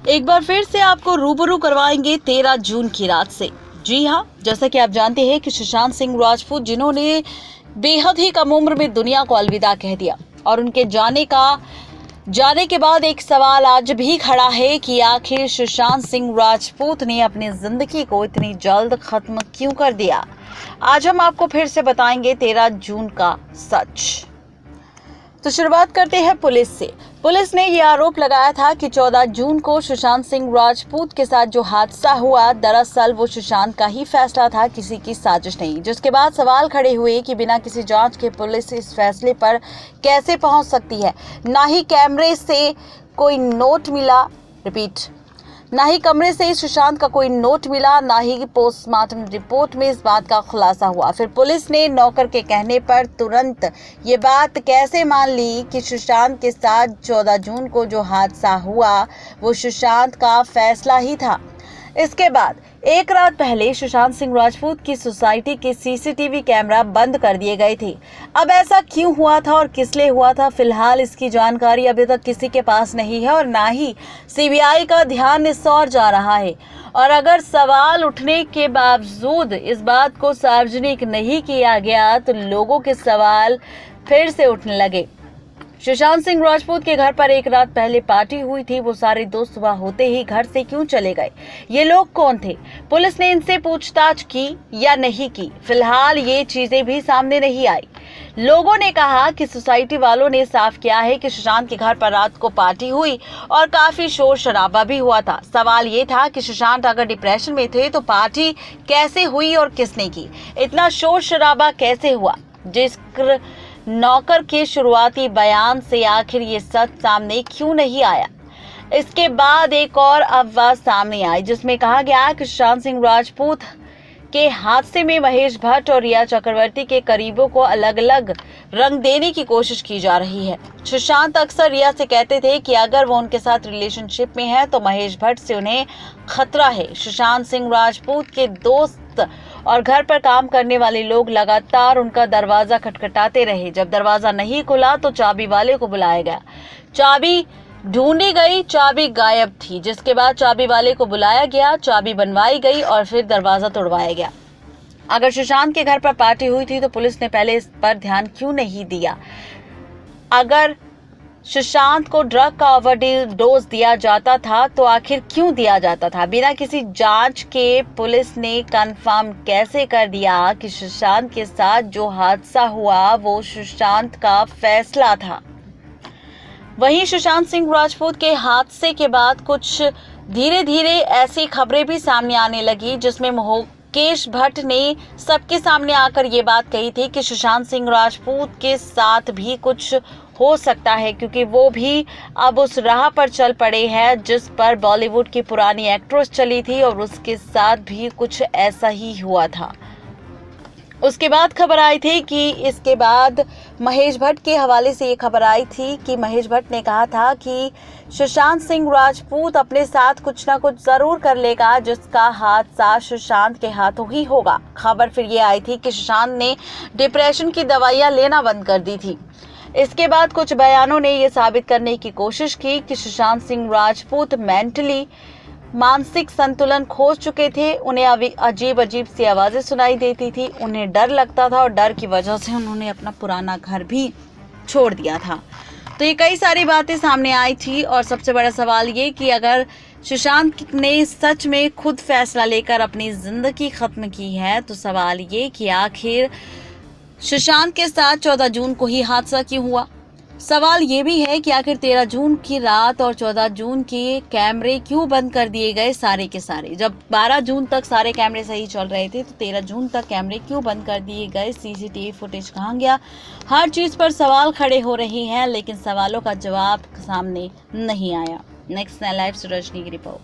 एक बार फिर से आपको रूबरू करवाएंगे 13 जून की रात से। जी हाँ, जैसा कि आप जानते हैं कि सुशांत सिंह राजपूत, जिन्होंने बेहद ही कम उम्र में दुनिया को अलविदा कह दिया, और उनके जाने के बाद एक सवाल आज भी खड़ा है कि आखिर सुशांत सिंह राजपूत ने अपनी जिंदगी को इतनी जल्द खत्म क्यों कर दिया। आज हम आपको फिर से बताएंगे 13 जून का सच। तो शुरुआत करते हैं पुलिस से। पुलिस ने ये आरोप लगाया था कि 14 जून को सुशांत सिंह राजपूत के साथ जो हादसा हुआ, दरअसल वो सुशांत का ही फैसला था, किसी की साजिश नहीं। जिसके बाद सवाल खड़े हुए कि बिना किसी जांच के पुलिस इस फैसले पर कैसे पहुंच सकती है। ना ही कैमरे से कोई नोट मिला, ना ही कमरे से सुशांत का कोई नोट मिला, ना ही पोस्टमार्टम रिपोर्ट में इस बात का खुलासा हुआ। फिर पुलिस ने नौकर के कहने पर तुरंत ये बात कैसे मान ली कि सुशांत के साथ 14 जून को जो हादसा हुआ वो सुशांत का फैसला ही था। इसके बाद एक रात पहले सुशांत सिंह राजपूत की सोसाइटी के सीसीटीवी कैमरा बंद कर दिए गए थे। अब ऐसा क्यों हुआ था और किस लिए हुआ था, फिलहाल इसकी जानकारी अभी तक किसी के पास नहीं है और ना ही सीबीआई का ध्यान इस ओर जा रहा है। और अगर सवाल उठने के बावजूद इस बात को सार्वजनिक नहीं किया गया तो लोगों के सवाल फिर से उठने लगे। सुशांत सिंह राजपूत के घर पर एक रात पहले पार्टी हुई थी, वो सारे दोस्त सुबह होते ही घर से क्यों चले गए, ये लोग कौन थे, पुलिस ने इनसे पूछताछ की या नहीं की, फिलहाल ये चीजें भी सामने नहीं आई। लोगों ने कहा कि सोसाइटी वालों ने साफ किया है कि सुशांत के घर पर रात को पार्टी हुई और काफी शोर शराबा भी हुआ था। सवाल ये था कि सुशांत अगर डिप्रेशन में थे तो पार्टी कैसे हुई और किसने की, इतना शोर शराबा कैसे हुआ। जिक्र नौकर के शुरुआती बयान से आखिर ये सच सामने क्यों नहीं आया। इसके बाद एक और अफवाह सामने आई जिसमें कहा गया कि सुशांत सिंह राजपूत के हादसे में महेश भट्ट और रिया चक्रवर्ती के करीबों को अलग अलग रंग देने की कोशिश की जा रही है। सुशांत अक्सर रिया से कहते थे कि अगर वो उनके साथ रिलेशनशिप में है तो महेश भट्ट से उन्हें खतरा है। सुशांत सिंह राजपूत के दोस्त और घर पर काम करने वाले लोग लगातार उनका दरवाजा खटखटाते रहे। जब दरवाजा नहीं खुला तो चाबी वाले को बुलाया गया, चाबी ढूंढी गई, चाबी गायब थी। जिसके बाद चाबी वाले को बुलाया गया, चाबी बनवाई गई और फिर दरवाजा तोड़वाया गया। अगर सुशांत के घर पर पार्टी हुई थी तो पुलिस ने पहले इस पर ध्यान क्यों नहीं दिया। अगर सुशांत को ड्रग का ओवरडोज दिया जाता था तो आखिर क्यों दिया जाता था। बिना किसी जांच के पुलिस ने कंफर्म कैसे कर दिया कि सुशांत के साथ जो हादसा हुआ वो सुशांत का फैसला था। वहीं सुशांत सिंह राजपूत के हादसे के बाद कुछ धीरे धीरे ऐसी खबरें भी सामने आने लगी जिसमें मुकेश भट्ट ने सबके सामने आकर ये बात कही थी कि सुशांत सिंह राजपूत के साथ भी कुछ हो सकता है, क्योंकि वो भी अब उस राह पर चल पड़े हैं जिस पर बॉलीवुड की पुरानी एक्ट्रेस चली थी और उसके साथ भी कुछ ऐसा ही हुआ था। उसके बाद खबर आई थी कि इसके बाद महेश भट्ट के हवाले से ये खबर आई थी कि महेश भट्ट ने कहा था कि सुशांत सिंह राजपूत अपने साथ कुछ ना कुछ जरूर कर लेगा जिसका हादसा सुशांत के हाथों ही होगा। खबर फिर ये आई थी कि सुशांत ने डिप्रेशन की दवाइयां लेना बंद कर दी थी। इसके बाद कुछ बयानों ने ये साबित करने की कोशिश की कि सुशांत सिंह राजपूत मेंटली मानसिक संतुलन खो चुके थे। उन्हें अजीब अजीब सी आवाजें सुनाई देती थी, उन्हें डर लगता था और डर की वजह से उन्होंने अपना पुराना घर भी छोड़ दिया था। तो ये कई सारी बातें सामने आई थी और सबसे बड़ा सवाल ये कि अगर सुशांत ने सच में खुद फैसला लेकर अपनी जिंदगी खत्म की है तो सवाल ये कि आखिर सुशांत के साथ 14 जून को ही हादसा क्यों हुआ। सवाल ये भी है कि आखिर 13 जून की रात और 14 जून के कैमरे क्यों बंद कर दिए गए सारे के सारे। जब 12 जून तक सारे कैमरे सही चल रहे थे तो 13 जून तक कैमरे क्यों बंद कर दिए गए, सीसीटीवी फुटेज कहाँ गया। हर चीज पर सवाल खड़े हो रहे हैं लेकिन सवालों का जवाब सामने नहीं आया। नेक्स्ट लाइव सूरज की रिपोर्ट।